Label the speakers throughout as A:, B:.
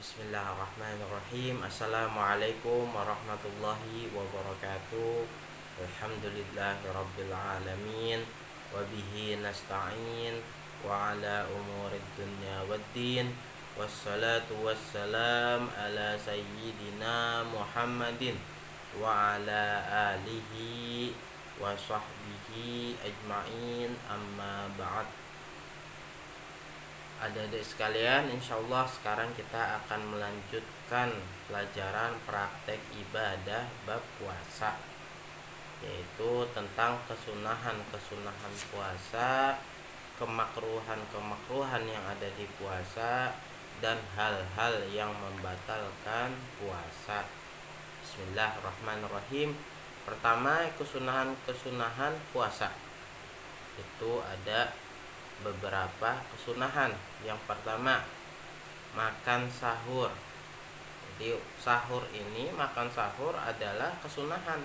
A: Bismillahirrahmanirrahim. Assalamualaikum warahmatullahi wabarakatuh. Alhamdulillahirabbil alamin wa bihi nasta'in wa ala umurid dunya waddin. Wassalatu wassalam ala sayyidina Muhammadin wa ala alihi wa sahbihi ajma'in, amma ba'd. Adik-adik sekalian, insyaallah sekarang kita akan melanjutkan pelajaran praktek ibadah bab puasa, yaitu tentang kesunahan-kesunahan puasa, kemakruhan-kemakruhan yang ada di puasa, dan hal-hal yang membatalkan puasa. Bismillahirrahmanirrahim. Pertama, kesunahan-kesunahan puasa. Itu ada beberapa kesunahan. Yang pertama, makan sahur. Jadi makan sahur adalah kesunahan.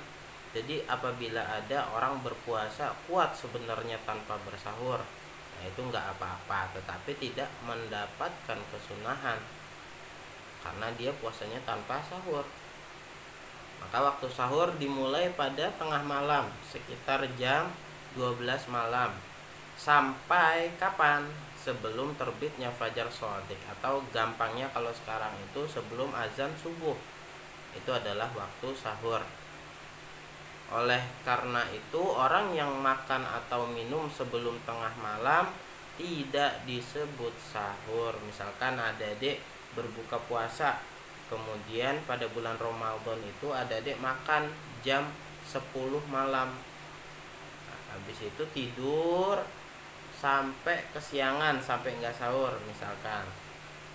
A: Jadi apabila ada orang berpuasa kuat sebenarnya tanpa bersahur, nah itu nggak apa-apa, tetapi tidak mendapatkan kesunahan karena dia puasanya tanpa sahur. Maka waktu sahur dimulai pada tengah malam, sekitar jam 12 malam. Sampai kapan? Sebelum terbitnya fajar shadiq, atau gampangnya kalau sekarang itu sebelum azan subuh. Itu adalah waktu sahur. Oleh karena itu, orang yang makan atau minum sebelum tengah malam tidak disebut sahur. Misalkan adik-adik berbuka puasa, kemudian pada bulan Ramadan itu adik-adik makan jam 10 malam. Habis itu tidur sampai kesiangan, sampai enggak sahur, misalkan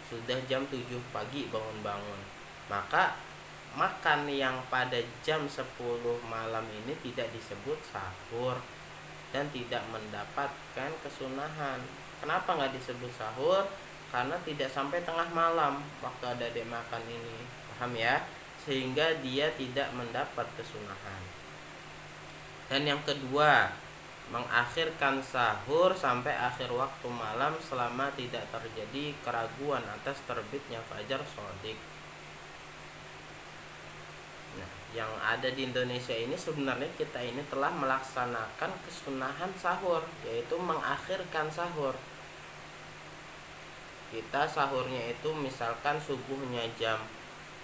A: sudah jam 7 pagi bangun-bangun, maka makan yang pada jam 10 malam ini tidak disebut sahur dan tidak mendapatkan kesunahan. Kenapa enggak disebut sahur? Karena tidak sampai tengah malam waktu adik makan ini, paham ya? Sehingga dia tidak mendapat kesunahan. Dan yang kedua, mengakhirkan sahur sampai akhir waktu malam selama tidak terjadi keraguan atas terbitnya fajar shadiq. Nah, yang ada di Indonesia ini sebenarnya kita ini telah melaksanakan kesunahan sahur, yaitu mengakhirkan sahur. Kita sahurnya itu misalkan subuhnya jam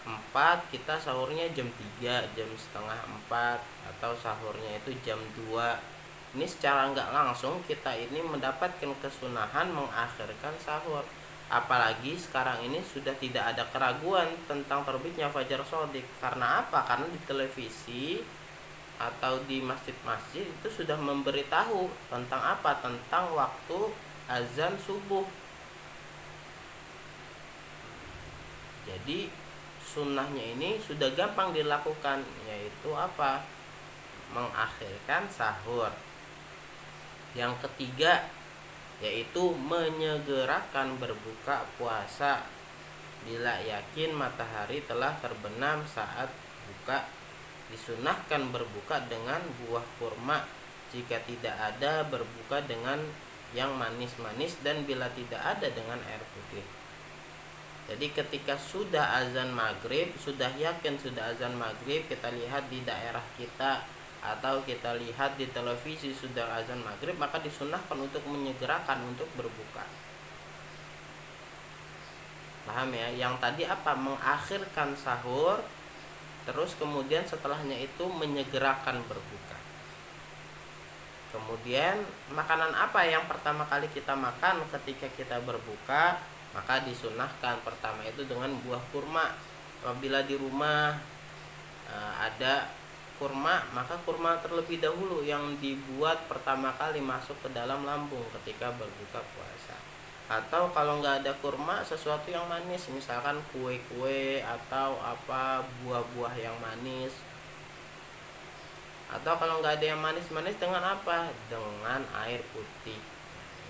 A: 4, kita sahurnya jam 3, jam setengah 4, atau sahurnya itu jam 2. Ini secara nggak langsung kita ini mendapatkan kesunahan mengakhirkan sahur. Apalagi sekarang ini sudah tidak ada keraguan tentang terbitnya fajar shadiq. Karena apa? Karena di televisi atau di masjid-masjid itu sudah memberitahu tentang apa? Tentang waktu azan subuh. Jadi sunnahnya ini sudah gampang dilakukan, yaitu apa? Mengakhirkan sahur. Yang ketiga, yaitu menyegerakan berbuka puasa bila yakin matahari telah terbenam saat buka. Disunahkan berbuka dengan buah kurma. Jika tidak ada, berbuka dengan yang manis-manis, dan bila tidak ada, dengan air putih. Jadi ketika sudah azan maghrib, sudah yakin sudah azan maghrib, kita lihat di daerah kita atau kita lihat di televisi sudah azan maghrib, maka disunahkan untuk menyegerakan untuk berbuka. Paham ya? Yang tadi apa? Mengakhirkan sahur, terus kemudian setelahnya itu menyegerakan berbuka. Kemudian makanan apa yang pertama kali kita makan ketika kita berbuka? Maka disunahkan pertama itu dengan buah kurma. Apabila di rumah ada kurma, maka kurma terlebih dahulu yang dibuat pertama kali masuk ke dalam lambung ketika berbuka puasa. Atau kalau nggak ada kurma, sesuatu yang manis, misalkan kue-kue atau apa, buah-buah yang manis. Atau kalau nggak ada yang manis-manis, dengan apa? Dengan air putih.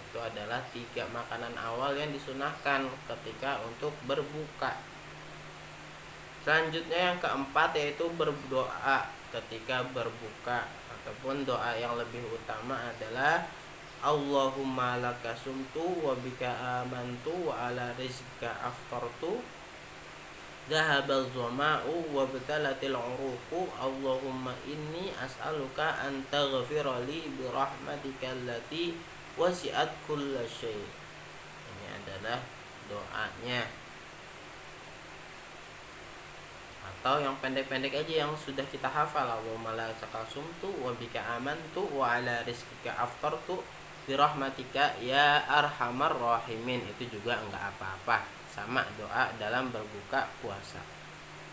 A: Itu adalah 3 makanan awal yang disunahkan ketika untuk berbuka. Selanjutnya yang keempat, yaitu berdoa ketika berbuka, ataupun doa yang lebih utama adalah Allahumma laka sumtu wa bika amantu wa ala rizqika aftartu dhahabal dhama'u wa batalatil 'uruqu Allahumma inni as'aluka an taghfira li bi rahmatika allati wasi'at kulla syai'. Ini adalah doanya. Atau yang pendek-pendek aja yang sudah kita hafal, Allahumma la sumtu wa bika amantu wa ala rizqika aftartu bi rahmatika ya arhamar rahimin. Itu juga enggak apa-apa, sama doa dalam berbuka puasa.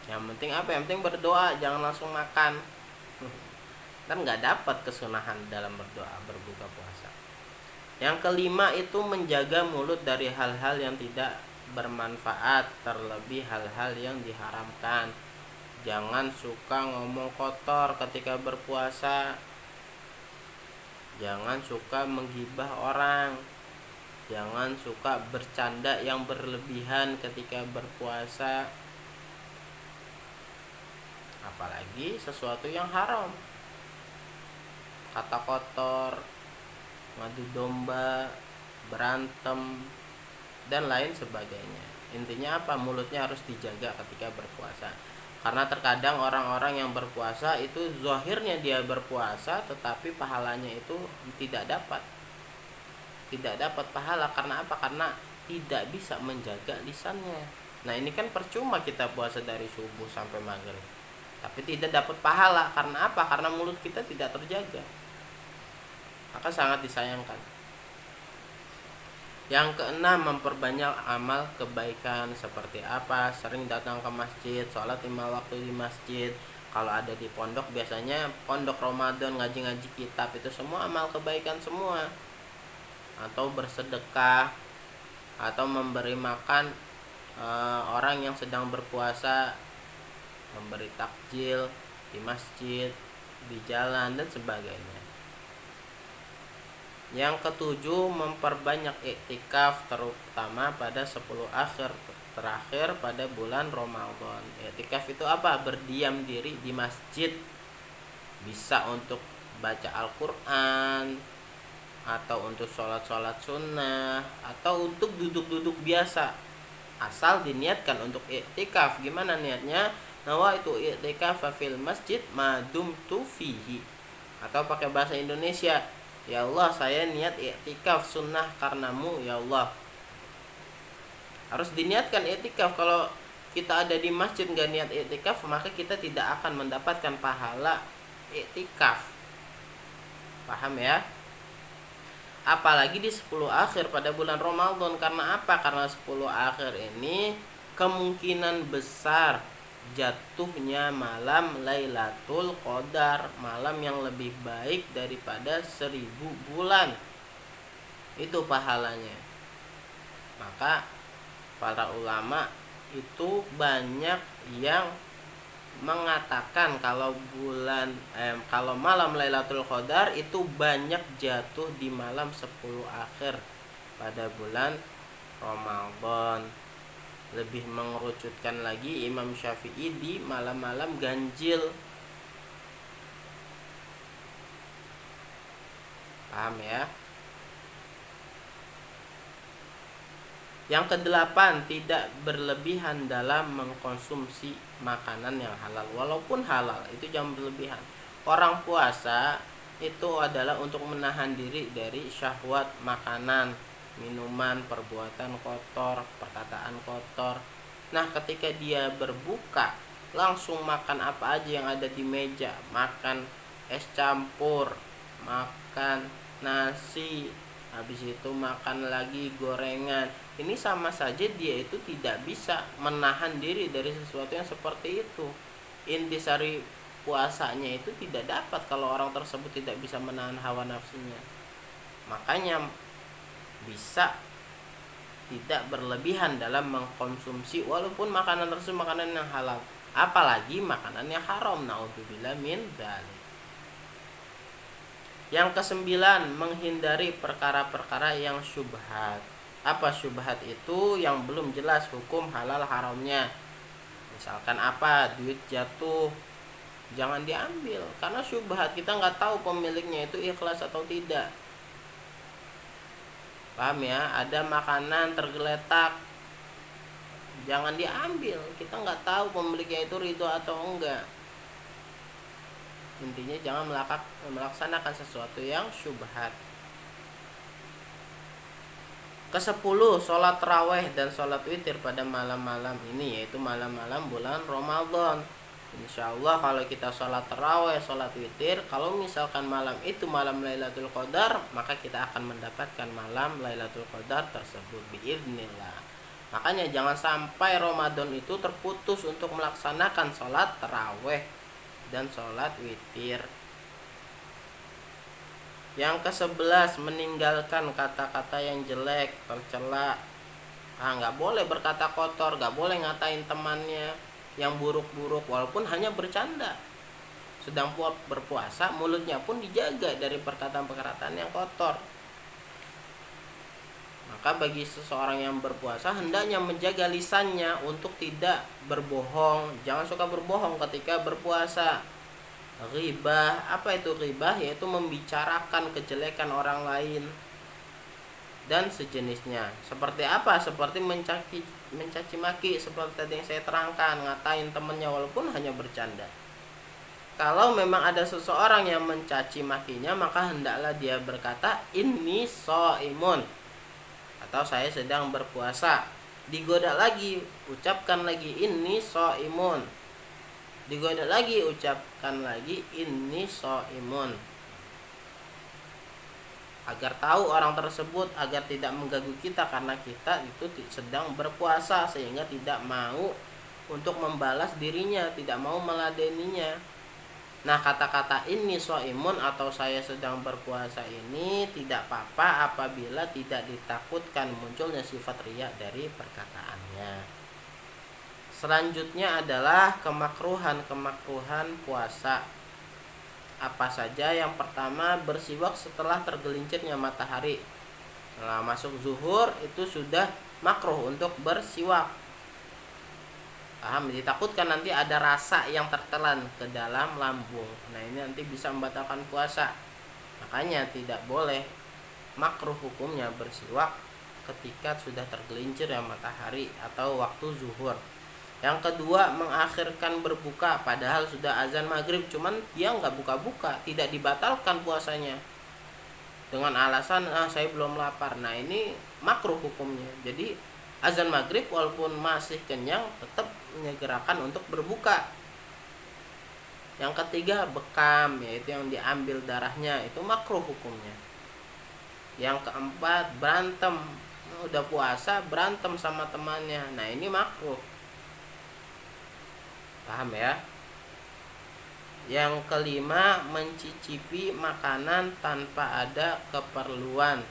A: Yang penting apa? Yang penting berdoa, jangan langsung makan. Kan enggak dapat kesunahan dalam berdoa berbuka puasa. Yang kelima itu menjaga mulut dari hal-hal yang tidak bermanfaat, terlebih hal-hal yang diharamkan. Jangan suka ngomong kotor ketika berpuasa. Jangan suka menggibah orang. Jangan suka bercanda yang berlebihan ketika berpuasa. Apalagi sesuatu yang haram. Kata kotor, ngadu domba, berantem, dan lain sebagainya. Intinya apa? Mulutnya harus dijaga ketika berpuasa. Karena terkadang orang-orang yang berpuasa itu zahirnya dia berpuasa, tetapi pahalanya itu tidak dapat pahala. Karena apa? Karena tidak bisa menjaga lisannya. Nah ini kan percuma kita puasa dari subuh sampai maghrib, tapi tidak dapat pahala. Karena apa? Karena mulut kita tidak terjaga. Maka sangat disayangkan. Yang keenam, memperbanyak amal kebaikan. Seperti apa? Sering datang ke masjid, sholat 5 waktu di masjid. Kalau ada di pondok, biasanya pondok Ramadan, ngaji-ngaji kitab, itu semua amal kebaikan semua. Atau bersedekah, atau memberi makan orang yang sedang berpuasa, memberi takjil di masjid, di jalan, dan sebagainya. Yang ketujuh, memperbanyak iktikaf, terutama pada 10 akhir terakhir pada bulan Ramadan. Iktikaf itu apa? Berdiam diri di masjid. Bisa untuk baca Al-Quran, atau untuk sholat-sholat sunnah, atau untuk duduk-duduk biasa. Asal diniatkan untuk iktikaf. Gimana niatnya? Nawaitu iktikaf fil masjid madumtu fihi. Atau pakai bahasa Indonesia, ya Allah, saya niat iktikaf sunnah karenamu ya Allah. Harus diniatkan iktikaf. Kalau kita ada di masjid nggak niat iktikaf, maka kita tidak akan mendapatkan pahala iktikaf. Paham ya? Apalagi di 10 akhir pada bulan Ramadan. Karena apa? Karena 10 akhir ini kemungkinan besar jatuhnya malam Lailatul Qadar, malam yang lebih baik daripada 1000 bulan. Itu pahalanya. Maka para ulama itu banyak yang mengatakan kalau malam Lailatul Qadar itu banyak jatuh di malam 10 akhir pada bulan Ramadan. Lebih mengerucutkan lagi, Imam Syafi'i di malam-malam ganjil. Paham ya? Yang kedelapan, tidak berlebihan dalam mengkonsumsi makanan yang halal. Walaupun halal, itu jangan berlebihan. Orang puasa itu adalah untuk menahan diri dari syahwat makanan, minuman, perbuatan kotor, perkataan kotor. Nah ketika dia berbuka, langsung makan apa aja yang ada di meja. Makan es campur, makan nasi, habis itu makan lagi gorengan. Ini sama saja dia itu tidak bisa menahan diri dari sesuatu yang seperti itu. Intisari puasanya itu tidak dapat kalau orang tersebut tidak bisa menahan hawa nafsunya. Makanya bisa tidak berlebihan dalam mengkonsumsi walaupun makanan tersebut makanan yang halal, apalagi makanan yang haram. Naudzubillah min dzalik. Yang kesembilan, menghindari perkara-perkara yang syubhat. Apa syubhat itu? Yang belum jelas hukum halal haramnya. Misalkan apa? Duit jatuh, jangan diambil karena syubhat. Kita nggak tahu pemiliknya itu ikhlas atau tidak. Paham ya? Ada makanan tergeletak jangan diambil. Kita nggak tahu pemiliknya itu ridho atau enggak. Intinya jangan melaksanakan sesuatu yang syubhat. Ke-10, sholat tarawih dan sholat witir pada malam-malam ini, yaitu malam-malam bulan Ramadan. Insya Allah kalau kita sholat tarawih, sholat witir, kalau misalkan malam itu malam Lailatul Qadar, maka kita akan mendapatkan malam Lailatul Qadar tersebut biiznillah. Makanya jangan sampai Ramadan itu terputus untuk melaksanakan sholat tarawih dan sholat witir. Yang ke-11, meninggalkan kata-kata yang jelek, tercela. Nggak boleh berkata kotor, nggak boleh ngatain temannya yang buruk-buruk walaupun hanya bercanda. Sedang berpuasa, mulutnya pun dijaga dari perkataan-perkataan yang kotor. Maka bagi seseorang yang berpuasa hendaknya menjaga lisannya untuk tidak berbohong. Jangan suka berbohong ketika berpuasa. Ghibah, apa itu ghibah? Yaitu membicarakan kejelekan orang lain dan sejenisnya. Seperti apa? Seperti mencaci maki, seperti tadi yang saya terangkan, ngatain temennya walaupun hanya bercanda. Kalau memang ada seseorang yang mencaci makinya, maka hendaklah dia berkata inni shaimun, atau saya sedang berpuasa. Digoda lagi, ucapkan lagi inni shaimun. Digoda lagi, ucapkan lagi inni shaimun, agar tahu orang tersebut, agar tidak mengganggu kita karena kita itu sedang berpuasa, sehingga tidak mau untuk membalas dirinya, tidak mau meladeninya. Nah, kata-kata inni shaimun atau saya sedang berpuasa ini tidak apa-apa apabila tidak ditakutkan munculnya sifat riya dari perkataannya. Selanjutnya adalah kemakruhan puasa. Apa saja? Yang pertama, bersiwak setelah tergelincirnya matahari. Nah, masuk zuhur itu sudah makruh untuk bersiwak. Paham? Ditakutkan nanti ada rasa yang tertelan ke dalam lambung. Nah, ini nanti bisa membatalkan puasa. Makanya tidak boleh, makruh hukumnya bersiwak ketika sudah tergelincir ya matahari atau waktu zuhur. Yang kedua, mengakhirkan berbuka padahal sudah azan maghrib, cuman dia nggak buka-buka, tidak dibatalkan puasanya dengan alasan saya belum lapar. Nah, ini makruh hukumnya. Jadi azan maghrib walaupun masih kenyang tetap menyegerakan untuk berbuka. Yang ketiga, bekam, yaitu yang diambil darahnya, itu makruh hukumnya. Yang keempat, berantem, udah puasa berantem sama temannya, nah ini makruh. Paham ya? Yang kelima, mencicipi makanan tanpa ada keperluan.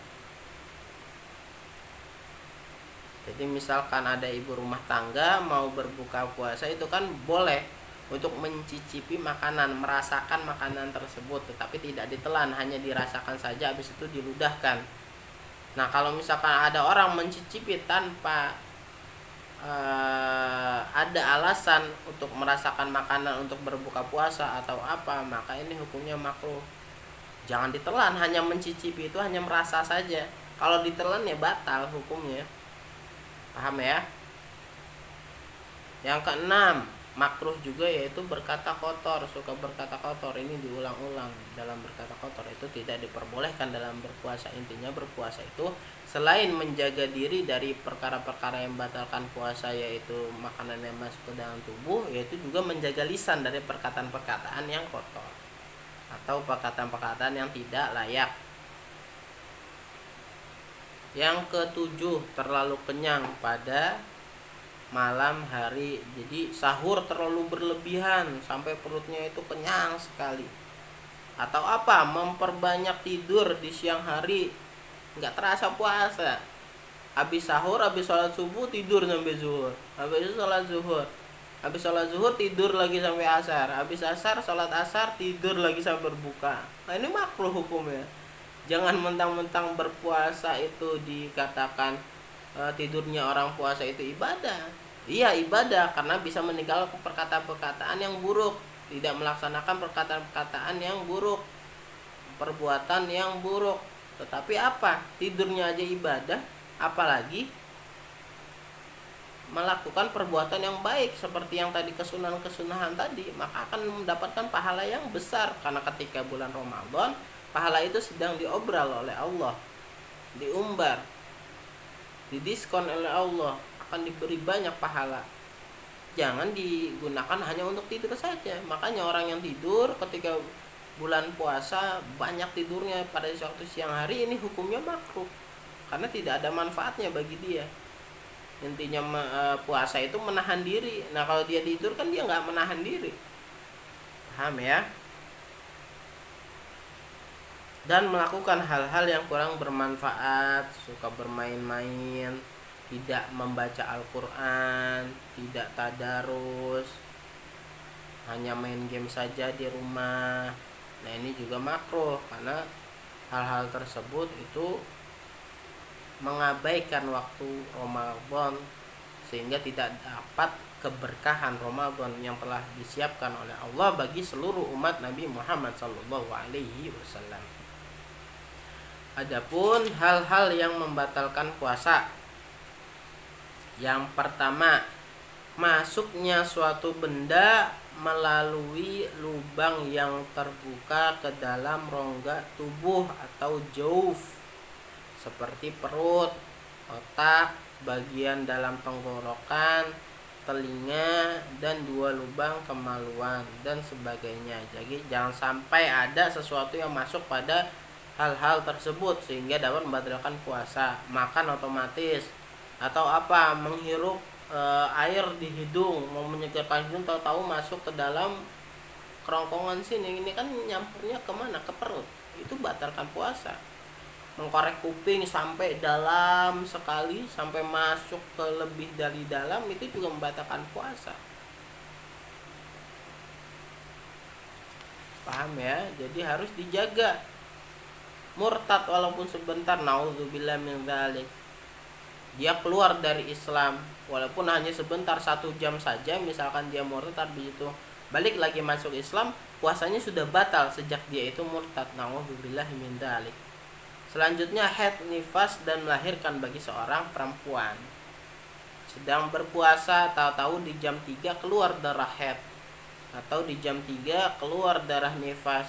A: Jadi misalkan ada ibu rumah tangga mau berbuka puasa, itu kan boleh untuk mencicipi makanan, merasakan makanan tersebut, tetapi tidak ditelan, hanya dirasakan saja, habis itu diludahkan. Nah, kalau misalkan ada orang mencicipi tanpa ada alasan untuk merasakan makanan untuk berbuka puasa atau apa, maka ini hukumnya makruh. Jangan ditelan, hanya mencicipi itu hanya merasa saja. Kalau ditelan ya batal hukumnya. Paham ya? Yang keenam, makruh juga yaitu berkata kotor, suka berkata kotor. Ini diulang-ulang dalam berkata kotor, itu tidak diperbolehkan dalam berpuasa. Intinya berpuasa itu selain menjaga diri dari perkara-perkara yang membatalkan puasa, yaitu makanan yang masuk ke dalam tubuh, yaitu juga menjaga lisan dari perkataan-perkataan yang kotor atau perkataan-perkataan yang tidak layak. Yang ketujuh, terlalu kenyang pada malam hari. Jadi sahur terlalu berlebihan sampai perutnya itu kenyang sekali. Atau apa, memperbanyak tidur di siang hari, nggak terasa puasa. Habis sahur, habis sholat subuh tidur sampai zuhur, habis itu sholat zuhur, habis sholat zuhur tidur lagi sampai asar, habis asar sholat asar tidur lagi sampai berbuka. Nah, ini makruh hukumnya. Jangan mentang-mentang berpuasa itu dikatakan tidurnya orang puasa itu ibadah. Iya ibadah, karena bisa meninggalkan perkataan-perkataan yang buruk, tidak melaksanakan perkataan-perkataan yang buruk, perbuatan yang buruk. Tetapi apa? Tidurnya aja ibadah, apalagi melakukan perbuatan yang baik seperti yang tadi kesunahan-kesunahan tadi, maka akan mendapatkan pahala yang besar. Karena ketika bulan Ramadan, pahala itu sedang diobral oleh Allah, diumbar, didiskon oleh Allah, akan diberi banyak pahala. Jangan digunakan hanya untuk tidur saja. Makanya orang yang tidur ketika bulan puasa banyak tidurnya pada waktu siang hari, ini hukumnya makruh karena tidak ada manfaatnya bagi dia. Intinya puasa itu menahan diri. Nah kalau dia tidur kan dia nggak menahan diri. Paham ya? Dan melakukan hal-hal yang kurang bermanfaat, suka bermain-main, tidak membaca Al-Quran, tidak tadarus, hanya main game saja di rumah. Nah ini juga makruh karena hal-hal tersebut itu mengabaikan waktu Ramadan, sehingga tidak dapat keberkahan Ramadan yang telah disiapkan oleh Allah bagi seluruh umat Nabi Muhammad SAW. Adapun hal-hal yang membatalkan puasa, yang pertama, masuknya suatu benda melalui lubang yang terbuka ke dalam rongga tubuh atau jauf, seperti perut, otak, bagian dalam tenggorokan, telinga, dan 2 lubang kemaluan dan sebagainya. Jadi jangan sampai ada sesuatu yang masuk pada hal-hal tersebut sehingga dapat membatalkan puasa. Makan otomatis, atau apa, menghirup air di hidung, mau menyegarkan hidung, tahu-tahu masuk ke dalam kerongkongan sini, ini kan nyampurnya kemana? Ke perut, itu batalkan puasa. Mengkorek kuping sampai dalam sekali, sampai masuk ke lebih dari dalam, itu juga membatalkan puasa. Paham ya? Jadi harus dijaga. Murtad walaupun sebentar, naudzubillah min dzalik, dia keluar dari Islam walaupun hanya sebentar, 1 jam saja, misalkan dia murtad, begitu balik lagi masuk Islam, puasanya sudah batal sejak dia itu murtad. Naudzubillah min dzalik. Selanjutnya haid, nifas, dan melahirkan bagi seorang perempuan. Sedang berpuasa, tahu-tahu di jam 3 keluar darah haid, atau di jam 3 keluar darah nifas,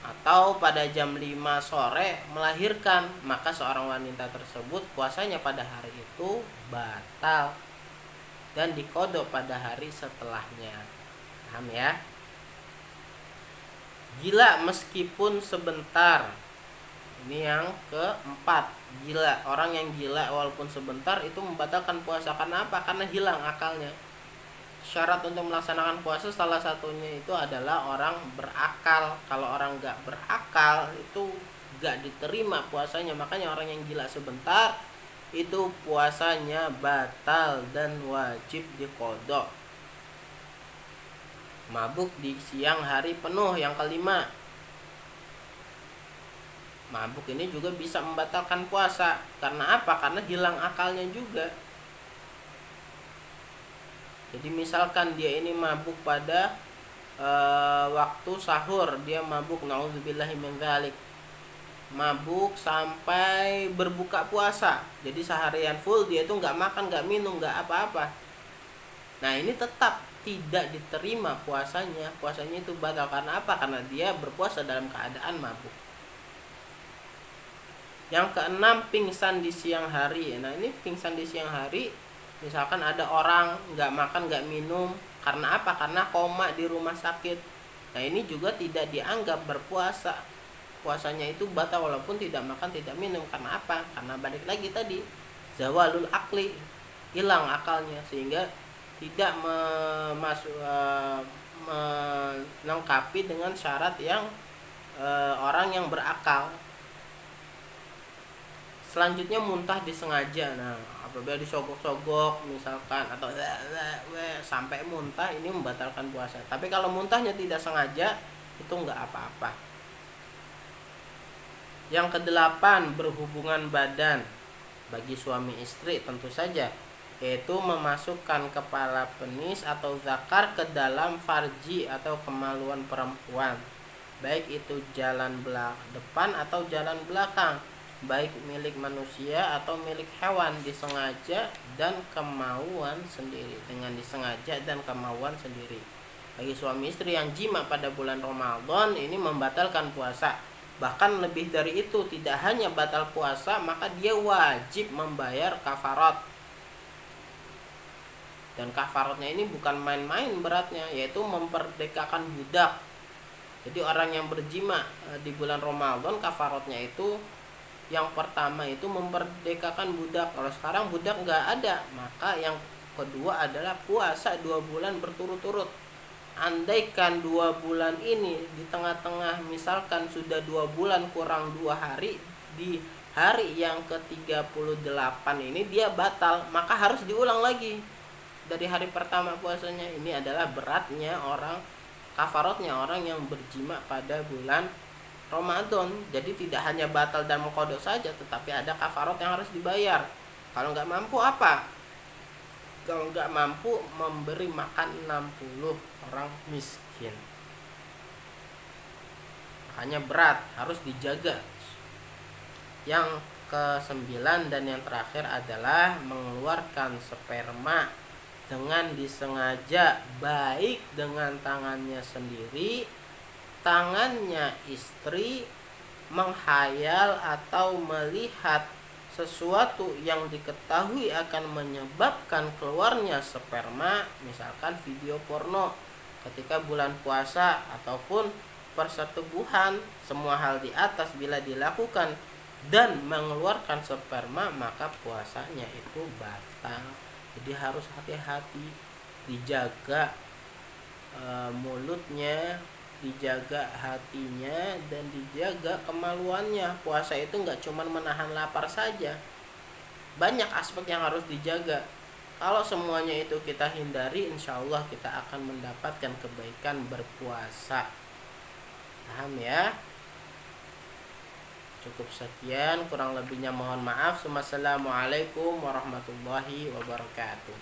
A: atau pada jam 5 sore melahirkan, maka seorang wanita tersebut puasanya pada hari itu batal dan diqadha pada hari setelahnya. Paham ya? Gila meskipun sebentar. Ini yang keempat, gila. Orang yang gila walaupun sebentar itu membatalkan puasa. Karena apa? Karena hilang akalnya. Syarat untuk melaksanakan puasa salah satunya itu adalah orang berakal. Kalau orang nggak berakal itu nggak diterima puasanya. Makanya orang yang gila sebentar itu puasanya batal dan wajib diqadha. Mabuk di siang hari penuh, yang kelima, mabuk ini juga bisa membatalkan puasa. Karena apa? Karena hilang akalnya juga. Jadi misalkan dia ini mabuk pada waktu sahur, dia mabuk, naudzubillahi min dzalik, mabuk sampai berbuka puasa. Jadi seharian full dia itu nggak makan, nggak minum, nggak apa-apa. Nah ini tetap tidak diterima puasanya. Puasanya itu batal. Karena apa? Karena dia berpuasa dalam keadaan mabuk. Yang keenam, pingsan di siang hari. Nah ini pingsan di siang hari, misalkan ada orang nggak makan nggak minum, karena apa? Karena koma di rumah sakit. Nah ini juga tidak dianggap berpuasa. Puasanya itu batal walaupun tidak makan tidak minum. Karena apa? Karena balik lagi tadi, zawalul akli, hilang akalnya, sehingga tidak melengkapi dengan syarat yang orang yang berakal. Selanjutnya muntah disengaja. Nah apabila disogok-sogok misalkan, atau sampai muntah, ini membatalkan puasa. Tapi kalau muntahnya tidak sengaja, itu nggak apa-apa. Yang kedelapan, berhubungan badan bagi suami istri tentu saja, yaitu memasukkan kepala penis atau zakar ke dalam farji atau kemaluan perempuan, baik itu jalan depan atau jalan belakang. baik milik manusia atau milik hewan, disengaja dan kemauan sendiri. Dengan disengaja dan kemauan sendiri. Bagi suami istri yang jima pada bulan Ramadan ini membatalkan puasa. Bahkan lebih dari itu, tidak hanya batal puasa, maka dia wajib membayar kafarat. Dan kafaratnya ini bukan main-main beratnya, yaitu memperdekakan budak. Jadi orang yang berjima di bulan Ramadan, kafaratnya itu yang pertama itu memperdekakan budak. Kalau sekarang budak nggak ada, maka yang kedua adalah puasa 2 bulan berturut-turut. Andaikan 2 bulan ini di tengah-tengah, misalkan sudah 2 bulan kurang 2 hari, di hari yang ke-38 ini dia batal, maka harus diulang lagi dari hari pertama puasanya. Ini adalah beratnya orang, kafaratnya orang yang berjima pada bulan Ramadan. Jadi tidak hanya batal dan mengkodok saja, tetapi ada kafarat yang harus dibayar. Kalau nggak mampu apa? Kalau nggak mampu, memberi makan 60 orang miskin. Makanya berat, harus dijaga. Yang ke-9 dan yang terakhir adalah mengeluarkan sperma dengan disengaja, baik dengan tangannya sendiri, tangannya istri, menghayal atau melihat sesuatu yang diketahui akan menyebabkan keluarnya sperma, misalkan video porno ketika bulan puasa ataupun persetubuhan. Semua hal di atas bila dilakukan dan mengeluarkan sperma, maka puasanya itu batal. Jadi harus hati-hati, dijaga mulutnya, dijaga hatinya, dan dijaga kemaluannya. Puasa itu nggak cuma menahan lapar saja, banyak aspek yang harus dijaga. Kalau semuanya itu kita hindari, insya Allah kita akan mendapatkan kebaikan berpuasa. Paham ya? Cukup sekian, kurang lebihnya mohon maaf. Wassalamualaikum warahmatullahi wabarakatuh.